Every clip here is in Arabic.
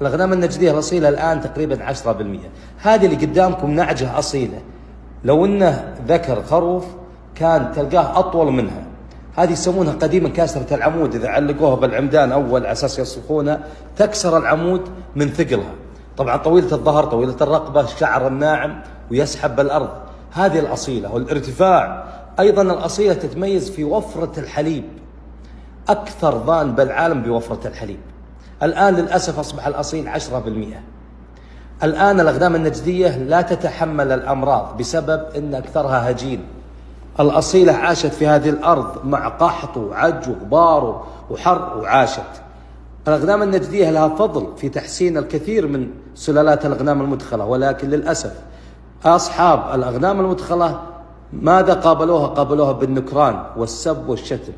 الأغنام النجدية الأصيلة الآن تقريبا 10%. هذه اللي قدامكم نعجة أصيلة، لو إنه ذكر خروف كان تلقاه أطول منها. هذه يسمونها قديما كاسرة العمود، إذا علقوها بالعمدان أول على أساس يصرخونها تكسر العمود من ثقلها. طبعا طويلة الظهر، طويلة الرقبة، الشعر الناعم ويسحب بالأرض. هذه الأصيلة. والارتفاع أيضا الأصيلة تتميز في وفرة الحليب، أكثر ضان بالعالم بوفرة الحليب. الآن للأسف أصبح الأصيل 10%. الآن الأغنام النجدية لا تتحمل الأمراض بسبب أن أكثرها هجين. الأصيلة عاشت في هذه الأرض مع قحط وعج وغبار وحر وعاشت. الأغنام النجدية لها فضل في تحسين الكثير من سلالات الأغنام المدخلة، ولكن للأسف أصحاب الأغنام المدخلة ماذا قابلوها؟ قابلوها بالنكران والسب والشتم.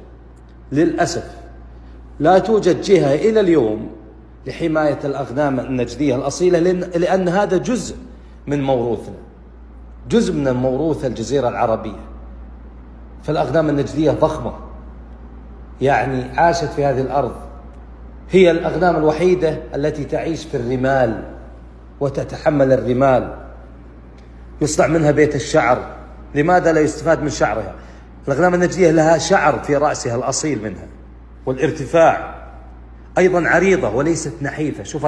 للأسف لا توجد جهة إلى اليوم لحماية الأغنام النجدية الأصيلة، لأن هذا جزء من موروثنا، جزء من موروث الجزيرة العربية. فالأغنام النجدية ضخمة، يعني عاشت في هذه الأرض. هي الأغنام الوحيدة التي تعيش في الرمال وتتحمل الرمال، يصنع منها بيت الشعر. لماذا لا يستفاد من شعرها؟ الأغنام النجدية لها شعر في رأسها الأصيل منها، والارتفاع أيضا عريضة وليست نحيفة. شوف